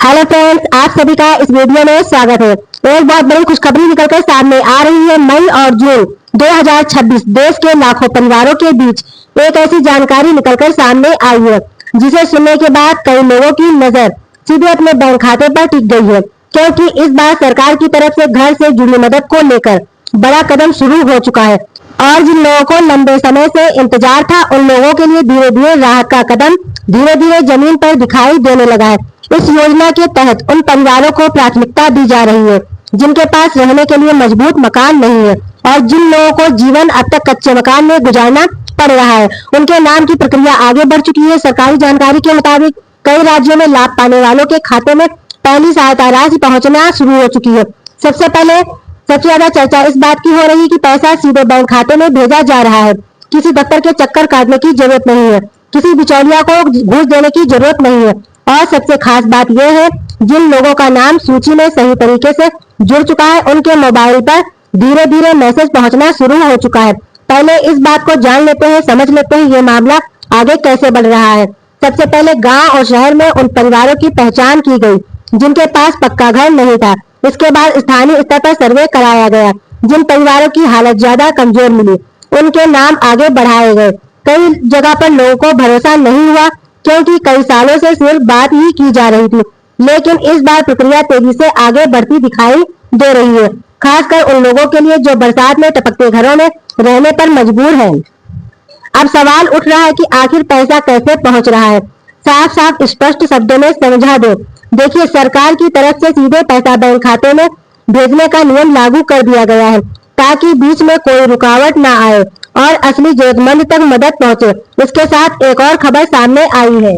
Hello friends, आप सभी का इस वीडियो में स्वागत है। एक बहुत बड़ी खुशखबरी निकलकर सामने आ रही है। मई और जून 2026 देश के लाखों परिवारों के बीच एक ऐसी जानकारी निकलकर सामने आई है जिसे सुनने के बाद कई लोगों की नजर सीधे अपने बैंक खाते पर टिक गई है, क्योंकि इस बार सरकार की तरफ से घर से जुड़ी मदद को लेकर बड़ा कदम शुरू हो चुका है। और जिन लोगों को लंबे समय से इंतजार था, उन लोगों के लिए धीरे धीरे राहत का कदम धीरे धीरे जमीन पर दिखाई देने लगा है। इस योजना के तहत उन परिवारों को प्राथमिकता दी जा रही है जिनके पास रहने के लिए मजबूत मकान नहीं है और जिन लोगों को जीवन अब तक कच्चे मकान में गुजारना पड़ रहा है, उनके नाम की प्रक्रिया आगे बढ़ चुकी है। सरकारी जानकारी के मुताबिक कई राज्यों में लाभ पाने वालों के खाते में पहली सहायता राशि पहुंचना शुरू हो चुकी है। सबसे ज्यादा चर्चा इस बात की हो रही है कि पैसा सीधे बैंक खाते में भेजा जा रहा है। किसी दफ्तर के चक्कर काटने की जरूरत नहीं है, किसी बिचौलिया को घूस देने की जरूरत नहीं है। और सबसे खास बात यह है, जिन लोगों का नाम सूची में सही तरीके से जुड़ चुका है, उनके मोबाइल पर धीरे धीरे मैसेज पहुंचना शुरू हो चुका है। पहले इस बात को जान लेते हैं, समझ लेते हैं ये मामला आगे कैसे बढ़ रहा है। सबसे पहले गांव और शहर में उन परिवारों की पहचान की गई जिनके पास पक्का घर नहीं था। इसके बाद स्थानीय स्तर पर सर्वे कराया गया। जिन परिवारों की हालत ज्यादा कमजोर मिली, उनके नाम आगे बढ़ाए गए। कई जगह पर लोगों को भरोसा नहीं हुआ, क्योंकि कई सालों से सिर्फ बात ही की जा रही थी, लेकिन इस बार प्रक्रिया तेजी से आगे बढ़ती दिखाई दे रही है, खासकर उन लोगों के लिए जो बरसात में टपकते घरों में रहने पर मजबूर हैं। अब सवाल उठ रहा है कि आखिर पैसा कैसे पहुंच रहा है। साफ साफ स्पष्ट शब्दों में समझा दो। देखिए, सरकार की तरफ से सीधे पैसा बैंक खाते में भेजने का नियम लागू कर दिया गया है, ताकि बीच में कोई रुकावट न आए और असली जरूरतमंद तक मदद पहुंचे। इसके साथ एक और खबर सामने आई है।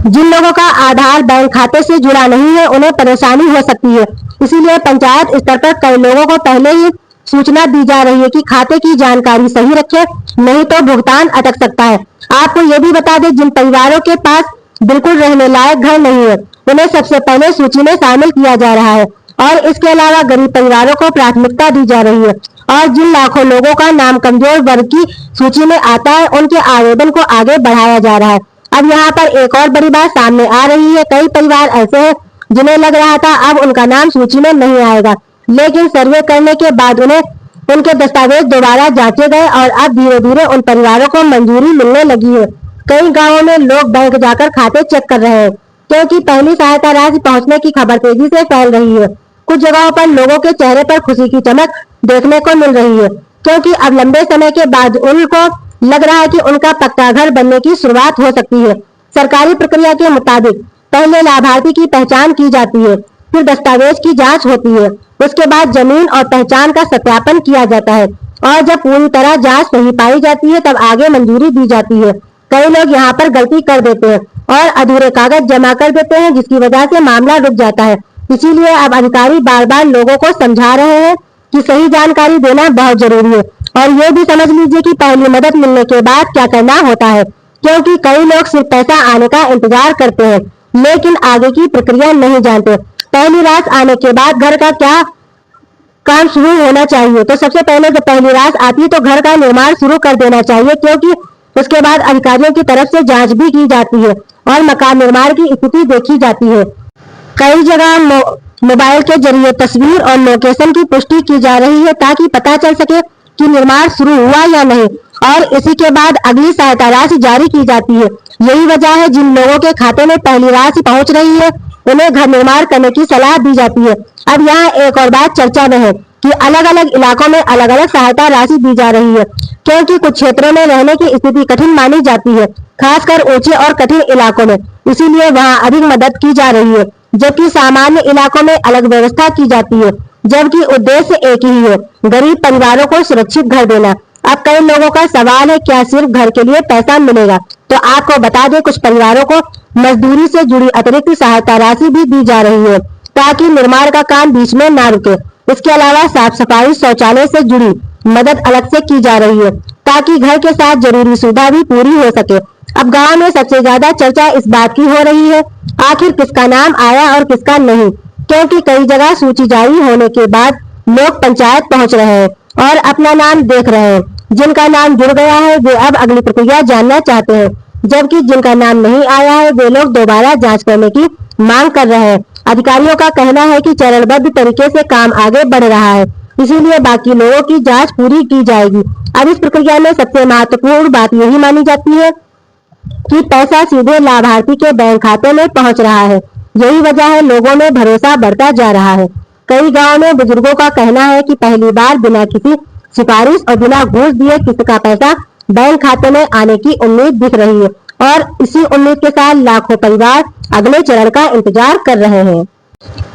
जिन लोगों का आधार बैंक खाते से जुड़ा नहीं है, उन्हें परेशानी हो सकती है। इसीलिए पंचायत स्तर पर कई लोगों को पहले ही सूचना दी जा रही है कि खाते की जानकारी सही रखें, नहीं तो भुगतान अटक सकता है। आपको ये भी बता दें, जिन परिवारों के पास बिल्कुल रहने लायक घर नहीं है, उन्हें सबसे पहले सूची में शामिल किया जा रहा है और इसके अलावा गरीब परिवारों को प्राथमिकता दी जा रही है। और जिन लाखों लोगों का नाम कमजोर वर्ग की सूची में आता है, उनके आवेदन को आगे बढ़ाया जा रहा है। अब यहाँ पर एक और बड़ी बात सामने आ रही है। कई परिवार ऐसे हैं जिन्हें लग रहा था अब उनका नाम सूची में नहीं आएगा, लेकिन सर्वे करने के बाद उन्हें उनके दस्तावेज दोबारा जांचे गए और अब धीरे धीरे उन परिवारों को मंजूरी मिलने लगी है। कई गाँवों में लोग बैंक जाकर खाते चेक कर रहे हैं, क्योंकि पहली सहायता राशि पहुंचने की खबर तेजी से फैल रही है। कुछ जगहों पर लोगों के चेहरे पर खुशी की चमक देखने को मिल रही है, क्योंकि अब लंबे समय के बाद उनको लग रहा है कि उनका पक्का घर बनने की शुरुआत हो सकती है। सरकारी प्रक्रिया के मुताबिक पहले लाभार्थी की पहचान की जाती है, फिर दस्तावेज की जांच होती है, उसके बाद जमीन और पहचान का सत्यापन किया जाता है और जब पूरी तरह जांच सही पाई जाती है, तब आगे मंजूरी दी जाती है। कई लोग यहाँ पर गलती कर देते हैं और अधूरे कागज जमा कर देते हैं, जिसकी वजह से मामला रुक जाता है। इसीलिए अब अधिकारी बार बार लोगों को समझा रहे हैं कि सही जानकारी देना बहुत जरूरी है। और ये भी समझ लीजिए कि पहली मदद मिलने के बाद क्या करना होता है, क्योंकि कई लोग सिर्फ पैसा आने का इंतजार करते हैं, लेकिन आगे की प्रक्रिया नहीं जानते। पहली राशि आने के बाद घर का क्या काम शुरू होना चाहिए। तो सबसे पहले जब पहली राशि आती है तो घर का निर्माण शुरू कर देना चाहिए, क्योंकि उसके बाद अधिकारियों की तरफ से जांच भी की जाती है और मकान निर्माण की स्थिति देखी जाती है। कई जगह मोबाइल के जरिए तस्वीर और लोकेशन की पुष्टि की जा रही है, ताकि पता चल सके कि निर्माण शुरू हुआ या नहीं, और इसी के बाद अगली सहायता राशि जारी की जाती है। यही वजह है जिन लोगों के खाते में पहली राशि पहुंच रही है, उन्हें घर निर्माण करने की सलाह दी जाती है। अब यहाँ एक और बात चर्चा में है कि अलग अलग इलाकों में अलग अलग सहायता राशि दी जा रही है, क्योंकि कुछ क्षेत्रों में रहने की स्थिति कठिन मानी जाती है, खासकर ऊंचे और कठिन इलाकों में, इसीलिए वहाँ अधिक मदद की जा रही है, जबकि सामान्य इलाकों में अलग व्यवस्था की जाती है, जबकि उद्देश्य एक ही है, गरीब परिवारों को सुरक्षित घर देना। अब कई लोगों का सवाल है, क्या सिर्फ घर के लिए पैसा मिलेगा? तो आपको बता दें, कुछ परिवारों को मजदूरी से जुड़ी अतिरिक्त सहायता राशि भी दी जा रही है, ताकि निर्माण का काम बीच में ना रुके। इसके अलावा साफ सफाई, शौचालय से जुड़ी मदद अलग से की जा रही है, ताकि घर के साथ जरूरी सुविधा भी पूरी हो सके। अब गांव में सबसे ज्यादा चर्चा इस बात की हो रही है, आखिर किसका नाम आया और किसका नहीं, क्योंकि कई जगह सूची जारी होने के बाद लोग पंचायत पहुंच रहे हैं और अपना नाम देख रहे हैं। जिनका नाम जुड़ गया है वे अब अगली प्रक्रिया जानना चाहते हैं, जबकि जिनका नाम नहीं आया है वे लोग दोबारा जांच करने की मांग कर रहे हैं। अधिकारियों का कहना है कि चरणबद्ध तरीके से काम आगे बढ़ रहा है, इसीलिए बाकी लोगों की जांच पूरी की जाएगी। अब इस प्रक्रिया में सबसे महत्वपूर्ण बात यही मानी जाती है कि पैसा सीधे लाभार्थी के बैंक खाते में पहुंच रहा है। यही वजह है लोगों में भरोसा बढ़ता जा रहा है। कई गांव में बुजुर्गों का कहना है कि पहली बार बिना किसी सिफारिश और बिना घूस दिए किस्त का पैसा बैंक खाते में आने की उम्मीद दिख रही है और इसी उम्मीद के साथ लाखों परिवार अगले चरण का इंतजार कर रहे हैं,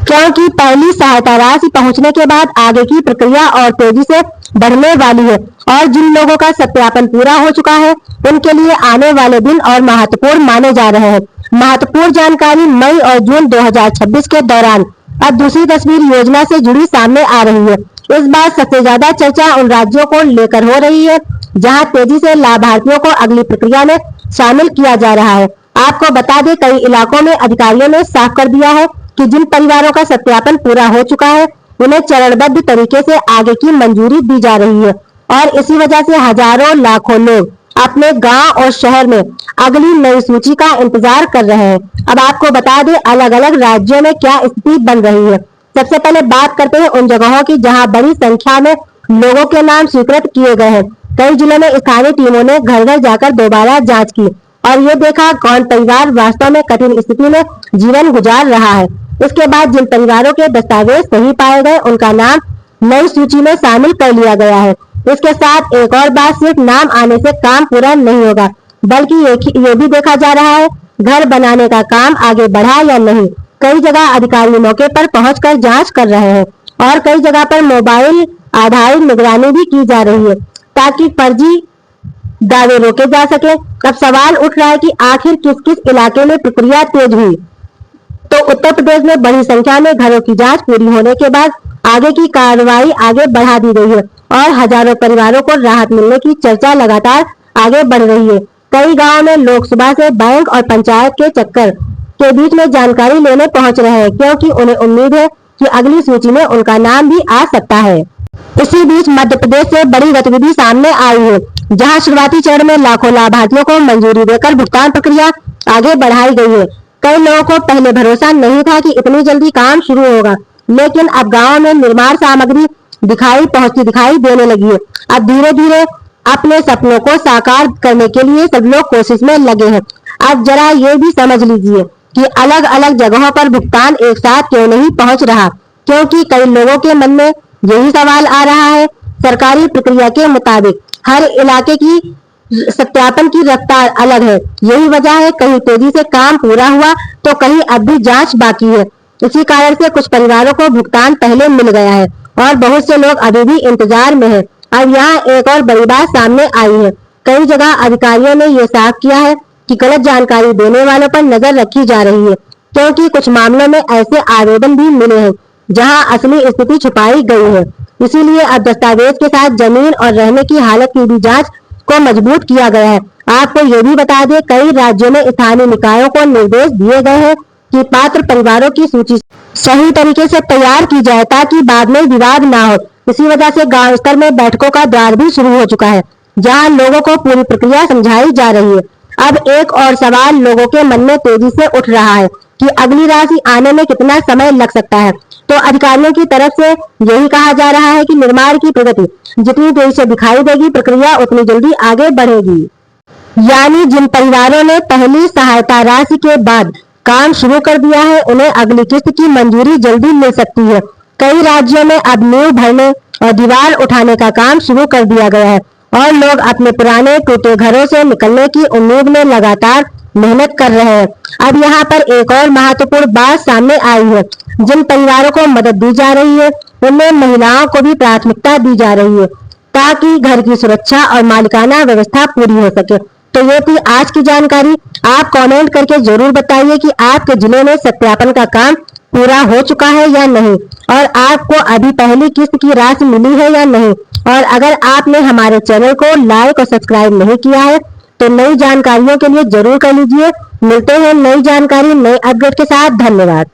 क्योंकि पहली सहायता राशि पहुंचने के बाद आगे की प्रक्रिया और तेजी से बढ़ने वाली है और जिन लोगों का सत्यापन पूरा हो चुका है उनके लिए आने वाले दिन और महत्वपूर्ण माने जा रहे हैं। महत्वपूर्ण जानकारी मई और जून 2026 के दौरान अब दूसरी तस्वीर योजना से जुड़ी सामने आ रही है। इस बार सबसे ज्यादा चर्चा उन राज्यों को लेकर हो रही है जहां तेजी से लाभार्थियों को अगली प्रक्रिया में शामिल किया जा रहा है। आपको बता दें, कई इलाकों में अधिकारियों ने साफ कर दिया है कि जिन परिवारों का सत्यापन पूरा हो चुका है उन्हें चरणबद्ध तरीके से आगे की मंजूरी दी जा रही है और इसी वजह से हजारों लाखों लोग अपने गांव और शहर में अगली नई सूची का इंतजार कर रहे हैं। अब आपको बता दें अलग अलग राज्यों में क्या स्थिति बन रही है। सबसे पहले बात करते हैं उन जगहों की जहां बड़ी संख्या में लोगों के नाम स्वीकृत किए गए हैं। कई जिलों में स्थानीय टीमों ने घर घर जाकर दोबारा जांच की और ये देखा कौन परिवार वास्तव में कठिन स्थिति में जीवन गुजार रहा है। इसके बाद जिन परिवारों के दस्तावेज सही पाए गए उनका नाम नई सूची में शामिल कर लिया गया है। इसके साथ एक और बात, सिर्फ नाम आने से काम पूरा नहीं होगा बल्कि ये भी देखा जा रहा है घर बनाने का काम आगे बढ़ा या नहीं। कई जगह अधिकारी मौके पर पहुंचकर जांच कर रहे हैं और कई जगह पर मोबाइल आधारित निगरानी भी की जा रही है ताकि फर्जी दावे रोके जा सके। अब सवाल उठ रहा है कि आखिर किस किस इलाके में प्रक्रिया तेज हुई। तो उत्तर प्रदेश में बड़ी संख्या में घरों की जांच पूरी होने के बाद आगे की कार्रवाई आगे बढ़ा दी गई है और हजारों परिवारों को राहत मिलने की चर्चा लगातार आगे बढ़ रही है। कई गांवों में लोग सुबह से बैंक और पंचायत के चक्कर के बीच में जानकारी लेने पहुंच रहे हैं क्योंकि उन्हें उम्मीद है कि अगली सूची में उनका नाम भी आ सकता है। इसी बीच मध्य प्रदेश से बड़ी गतिविधि सामने आई है जहां शुरुआती चरण में लाखों लाभार्थियों को मंजूरी देकर भुगतान प्रक्रिया आगे बढ़ाई गई है। कई लोगों को पहले भरोसा नहीं था कि इतनी जल्दी काम शुरू होगा, लेकिन अब गांव में निर्माण सामग्री पहुंचती दिखाई देने लगी है। अब धीरे धीरे अपने सपनों को साकार करने के लिए सब लोग कोशिश में लगे हैं। अब जरा ये भी समझ लीजिए कि अलग अलग जगहों पर भुगतान एक साथ क्यों नहीं पहुंच रहा, क्योंकि कई लोगों के मन में यही सवाल आ रहा है। सरकारी प्रक्रिया के मुताबिक हर इलाके की सत्यापन की रफ्तार अलग है। यही वजह है कहीं तेजी से काम पूरा हुआ तो कहीं अब भी जांच बाकी है। इसी कारण से कुछ परिवारों को भुगतान पहले मिल गया है और बहुत से लोग अभी भी इंतजार में हैं। अब यहाँ एक और बड़ी बात सामने आई है। कई जगह अधिकारियों ने ये साफ किया है कि गलत जानकारी देने वालों पर नजर रखी जा रही है, क्योंकि कुछ मामलों में ऐसे आवेदन भी मिले हैं जहां असली स्थिति छुपाई गई है। इसीलिए अब दस्तावेज के साथ जमीन और रहने की हालत की भी जांच को मजबूत किया गया है। आपको ये भी बता दें, कई राज्यों में स्थानीय निकायों को निर्देश दिए गए हैं कि पात्र परिवारों की सूची सही तरीके से तैयार की जाए ताकि बाद में विवाद ना हो। इसी वजह से गांव स्तर में बैठकों का दौर भी शुरू हो चुका है जहां लोगों को पूरी प्रक्रिया समझाई जा रही है। अब एक और सवाल लोगों के मन में तेजी से उठ रहा है कि अगली राशि आने में कितना समय लग सकता है। तो अधिकारियों की तरफ से यही कहा जा रहा है कि निर्माण की प्रगति जितनी तेजी से दिखाई देगी, प्रक्रिया उतनी जल्दी आगे बढ़ेगी। यानी जिन परिवारों ने पहली सहायता राशि के बाद काम शुरू कर दिया है उन्हें अगली किस्त की मंजूरी जल्दी मिल सकती है। कई राज्यों में अब नींव भरने और दीवार उठाने का काम शुरू कर दिया गया है और लोग अपने पुराने टूटे घरों से निकलने की उम्मीद में लगातार मेहनत कर रहे हैं। अब यहाँ पर एक और महत्वपूर्ण बात सामने आई है। जिन परिवारों को मदद दी जा रही है उनमें महिलाओं को भी प्राथमिकता दी जा रही है ताकि घर की सुरक्षा और मालिकाना व्यवस्था पूरी हो सके। तो ये थी आज की जानकारी। आप कमेंट करके जरूर बताइए कि आपके जिले में सत्यापन का काम पूरा हो चुका है या नहीं और आपको अभी पहली किस्त की राशि मिली है या नहीं। और अगर आपने हमारे चैनल को लाइक और सब्सक्राइब नहीं किया है तो नई जानकारियों के लिए जरूर कर लीजिए। मिलते हैं नई जानकारी नए अपडेट के साथ। धन्यवाद।